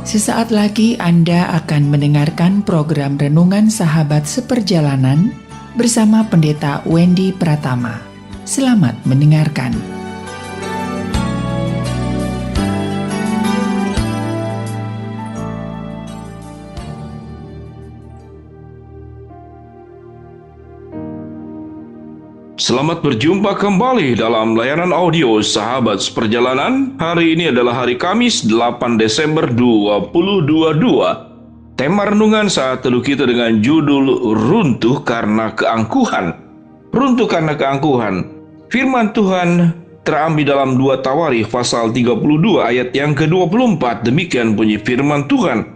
Sesaat lagi Anda akan mendengarkan program Renungan Sahabat Seperjalanan bersama Pendeta Wendy Pratama. Selamat mendengarkan. Selamat berjumpa kembali dalam layanan audio Sahabat Seperjalanan. Hari ini adalah hari Kamis 8 Desember 2022. Tema renungan saat teduh kita dengan judul Runtuh Karena Keangkuhan. Runtuh karena keangkuhan. Firman Tuhan terambil dalam 2 Tawarikh pasal 32 ayat yang ke-24. Demikian bunyi firman Tuhan.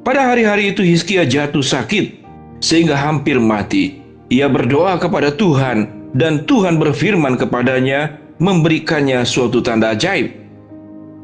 Pada hari-hari itu Hizkia jatuh sakit sehingga hampir mati. Ia berdoa kepada Tuhan dan Tuhan berfirman kepadanya, memberikannya suatu tanda ajaib.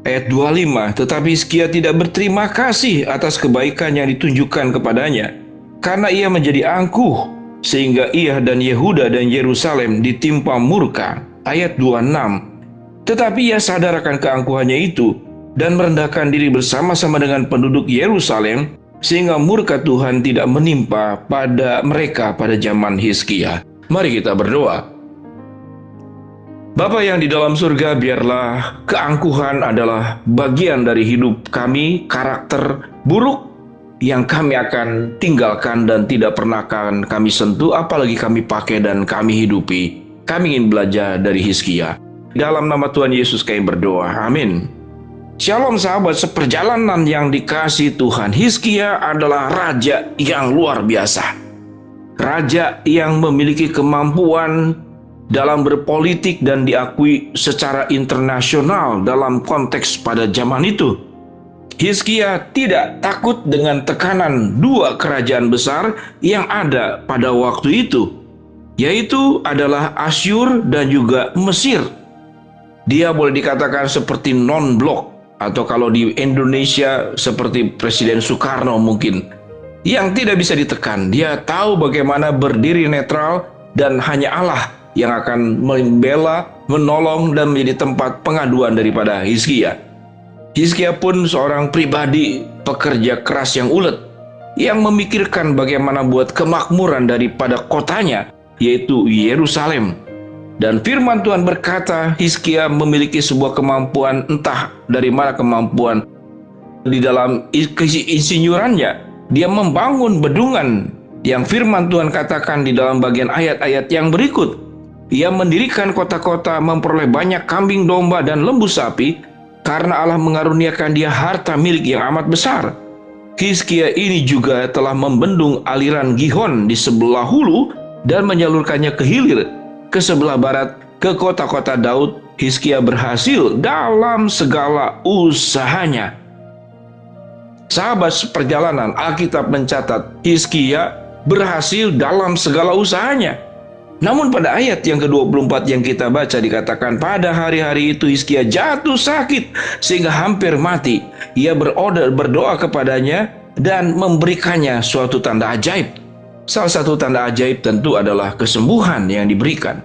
Ayat 25, tetapi Hizkia tidak berterima kasih atas kebaikan yang ditunjukkan kepadanya, karena ia menjadi angkuh, sehingga ia dan Yehuda dan Yerusalem ditimpa murka. Ayat 26, tetapi ia sadar akan keangkuhannya itu, dan merendahkan diri bersama-sama dengan penduduk Yerusalem, sehingga murka Tuhan tidak menimpa pada mereka pada zaman Hizkia. Mari kita berdoa. Bapa yang di dalam surga, biarlah keangkuhan adalah bagian dari hidup kami, karakter buruk yang kami akan tinggalkan dan tidak pernah akan kami sentuh, apalagi kami pakai dan kami hidupi. Kami ingin belajar dari Hizkia. Dalam nama Tuhan Yesus kami berdoa. Amin. Shalom sahabat seperjalanan yang dikasihi Tuhan. Hizkia adalah raja yang luar biasa. Raja yang memiliki kemampuan dalam berpolitik dan diakui secara internasional dalam konteks pada zaman itu. Hizkia tidak takut dengan tekanan 2 kerajaan besar yang ada pada waktu itu, yaitu adalah Asyur dan juga Mesir. Dia boleh dikatakan seperti non-blok, atau kalau di Indonesia seperti Presiden Soekarno mungkin, yang tidak bisa ditekan. Dia tahu bagaimana berdiri netral dan hanya Allah yang akan membela, menolong dan menjadi tempat pengaduan daripada Hizkia. Hizkia pun seorang pribadi pekerja keras yang ulet, yang memikirkan bagaimana buat kemakmuran daripada kotanya, yaitu Yerusalem. Dan firman Tuhan berkata, Hizkia memiliki sebuah kemampuan, entah dari mana kemampuan, di dalam insinyurannya. Dia membangun bendungan yang firman Tuhan katakan di dalam bagian ayat-ayat yang berikut. Ia mendirikan kota-kota, memperoleh banyak kambing domba dan lembu sapi, karena Allah mengaruniakan dia harta milik yang amat besar. Hizkia ini juga telah membendung aliran Gihon di sebelah hulu dan menyalurkannya ke hilir, ke sebelah barat, ke kota-kota Daud. Hizkia berhasil dalam segala usahanya. Sahabat seperjalanan, Alkitab mencatat Hizkia berhasil dalam segala usahanya. Namun pada ayat yang ke-24 yang kita baca dikatakan, pada hari-hari itu Hizkia jatuh sakit sehingga hampir mati. Ia berdoa kepadanya dan memberikannya suatu tanda ajaib. Salah satu tanda ajaib tentu adalah kesembuhan yang diberikan.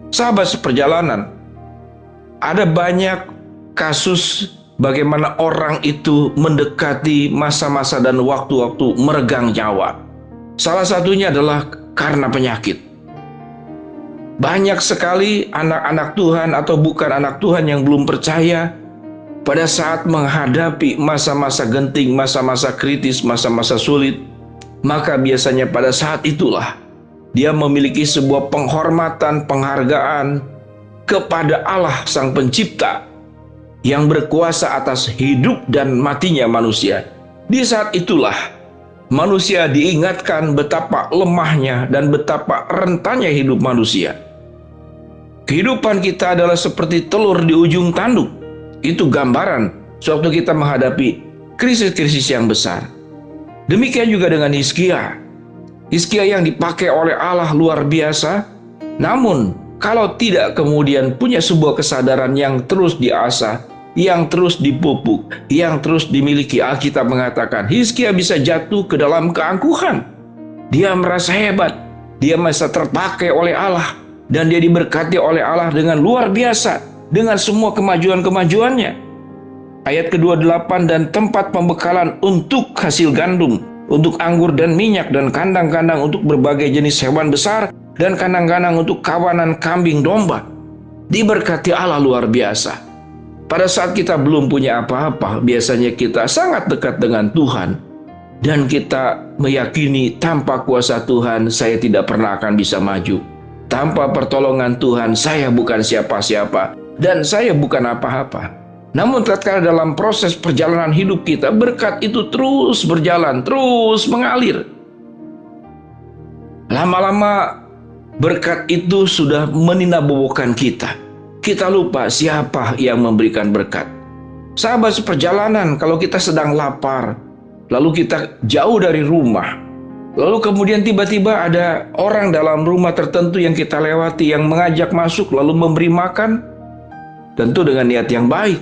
Sahabat seperjalanan, ada banyak kasus bagaimana orang itu mendekati masa-masa dan waktu-waktu meregang nyawa. Salah satunya adalah karena penyakit. Banyak sekali anak-anak Tuhan atau bukan anak Tuhan yang belum percaya pada saat menghadapi masa-masa genting, masa-masa kritis, masa-masa sulit. Maka biasanya pada saat itulah dia memiliki sebuah penghormatan, penghargaan kepada Allah Sang Pencipta yang berkuasa atas hidup dan matinya manusia. Di saat itulah manusia diingatkan betapa lemahnya dan betapa rentannya hidup manusia. Kehidupan kita adalah seperti telur di ujung tanduk. Itu gambaran sewaktu kita menghadapi krisis-krisis yang besar. Demikian juga dengan Hizkia. Hizkia yang dipakai oleh Allah luar biasa, namun kalau tidak kemudian punya sebuah kesadaran yang terus diasah, yang terus dipupuk, yang terus dimiliki, Alkitab mengatakan Hizkia bisa jatuh ke dalam keangkuhan. Dia merasa hebat, dia merasa terpakai oleh Allah, dan dia diberkati oleh Allah dengan luar biasa, dengan semua kemajuan-kemajuannya. Ayat ke-28, dan tempat pembekalan untuk hasil gandum, untuk anggur dan minyak, dan kandang-kandang untuk berbagai jenis hewan besar, dan kandang-kandang untuk kawanan kambing domba. Diberkati Allah luar biasa. Pada saat kita belum punya apa-apa, biasanya kita sangat dekat dengan Tuhan. Dan kita meyakini tanpa kuasa Tuhan, saya tidak pernah akan bisa maju. Tanpa pertolongan Tuhan, saya bukan siapa-siapa. Dan saya bukan apa-apa. Namun tatkala dalam proses perjalanan hidup kita, berkat itu terus berjalan, terus mengalir. Lama-lama berkat itu sudah meninabobokan kita. Kita lupa siapa yang memberikan berkat. Sahabat seperjalanan, kalau kita sedang lapar, lalu kita jauh dari rumah, lalu kemudian tiba-tiba ada orang dalam rumah tertentu yang kita lewati yang mengajak masuk lalu memberi makan, tentu dengan niat yang baik,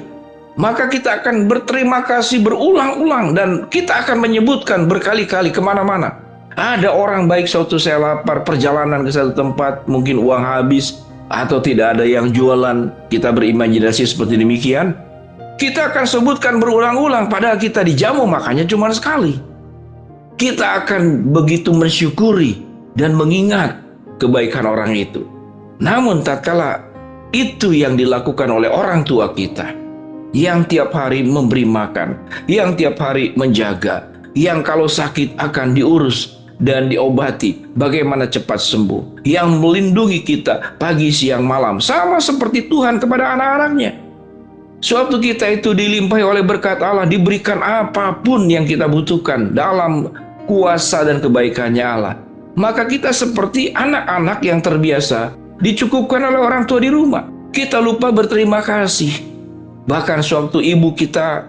maka kita akan berterima kasih berulang-ulang dan kita akan menyebutkan berkali-kali kemana-mana. Ada orang baik suatu saya lapar, perjalanan ke satu tempat, mungkin uang habis atau tidak ada yang jualan, kita berimajinasi seperti demikian. Kita akan sebutkan berulang-ulang padahal kita dijamu makannya cuma sekali. Kita akan begitu mensyukuri dan mengingat kebaikan orang itu. Namun tatkala itu yang dilakukan oleh orang tua kita, yang tiap hari memberi makan, yang tiap hari menjaga, yang kalau sakit akan diurus dan diobati, bagaimana cepat sembuh, yang melindungi kita pagi, siang, malam, sama seperti Tuhan kepada anak-anaknya. Suatu kita itu dilimpahi oleh berkat Allah, diberikan apapun yang kita butuhkan dalam kuasa dan kebaikannya Allah. Maka kita seperti anak-anak yang terbiasa dicukupkan oleh orang tua di rumah. Kita lupa berterima kasih. Bahkan suatu ibu kita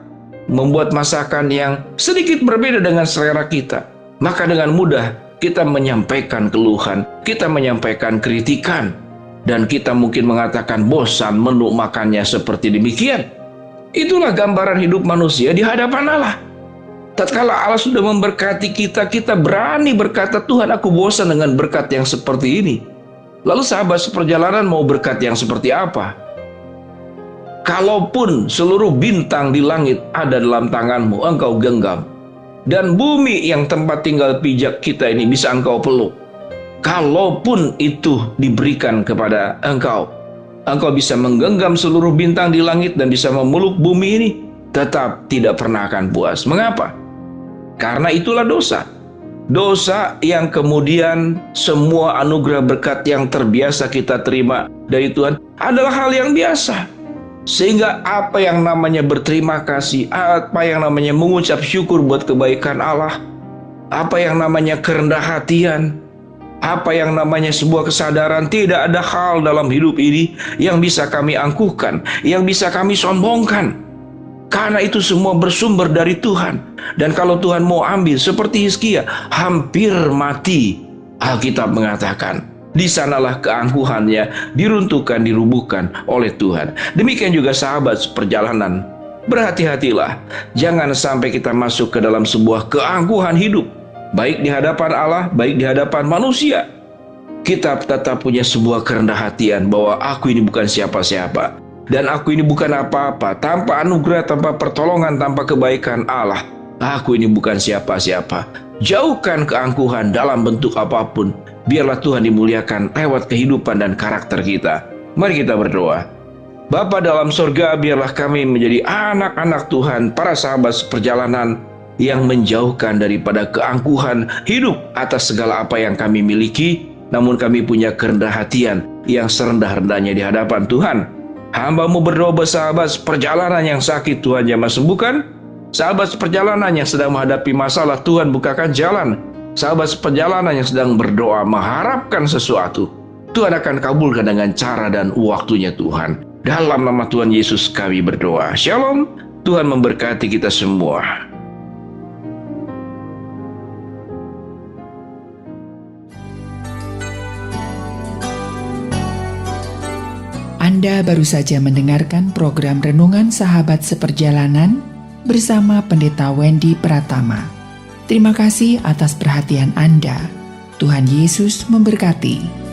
membuat masakan yang sedikit berbeda dengan selera kita, maka dengan mudah kita menyampaikan keluhan, kita menyampaikan kritikan, dan kita mungkin mengatakan bosan menu makannya seperti demikian. Itulah gambaran hidup manusia di hadapan Allah. Tatkala Allah sudah memberkati kita, kita berani berkata, Tuhan, aku bosan dengan berkat yang seperti ini. Lalu sahabat seperjalanan mau berkat yang seperti apa? Kalaupun seluruh bintang di langit ada dalam tanganmu, engkau genggam. Dan bumi yang tempat tinggal pijak kita ini bisa engkau peluk. Kalaupun itu diberikan kepada engkau, engkau bisa menggenggam seluruh bintang di langit dan bisa memeluk bumi ini, tetap tidak pernah akan puas. Mengapa? Karena itulah dosa. Dosa yang kemudian semua anugerah berkat yang terbiasa kita terima dari Tuhan adalah hal yang biasa. Sehingga apa yang namanya berterima kasih, apa yang namanya mengucap syukur buat kebaikan Allah, apa yang namanya kerendah hatian, apa yang namanya sebuah kesadaran, tidak ada hal dalam hidup ini yang bisa kami angkuhkan, yang bisa kami sombongkan. Karena itu semua bersumber dari Tuhan. Dan kalau Tuhan mau ambil seperti Hizkia, hampir mati. Alkitab mengatakan, di sanalah keangkuhannya diruntuhkan, dirubuhkan oleh Tuhan. Demikian juga sahabat seperjalanan. Berhati-hatilah, jangan sampai kita masuk ke dalam sebuah keangkuhan hidup. Baik di hadapan Allah, baik di hadapan manusia. Kita tetap punya sebuah kerendah hatian bahwa aku ini bukan siapa-siapa. Dan aku ini bukan apa-apa, tanpa anugerah, tanpa pertolongan, tanpa kebaikan Allah. Aku ini bukan siapa-siapa. Jauhkan keangkuhan dalam bentuk apapun. Biarlah Tuhan dimuliakan lewat kehidupan dan karakter kita. Mari kita berdoa. Bapa dalam surga, biarlah kami menjadi anak-anak Tuhan, para sahabat seperjalanan yang menjauhkan daripada keangkuhan hidup atas segala apa yang kami miliki. Namun kami punya kerendah hatian yang serendah-rendahnya di hadapan Tuhan. Hamba-Mu berdoa bersahabat seperjalanan yang sakit, Tuhan jamah sembuhkan. Sahabat seperjalanan yang sedang menghadapi masalah, Tuhan bukakan jalan. Sahabat seperjalanan yang sedang berdoa mengharapkan sesuatu, Tuhan akan kabulkan dengan cara dan waktunya Tuhan. Dalam nama Tuhan Yesus kami berdoa. Shalom. Tuhan memberkati kita semua. Anda baru saja mendengarkan program Renungan Sahabat Seperjalanan bersama Pendeta Wendy Pratama. Terima kasih atas perhatian Anda. Tuhan Yesus memberkati.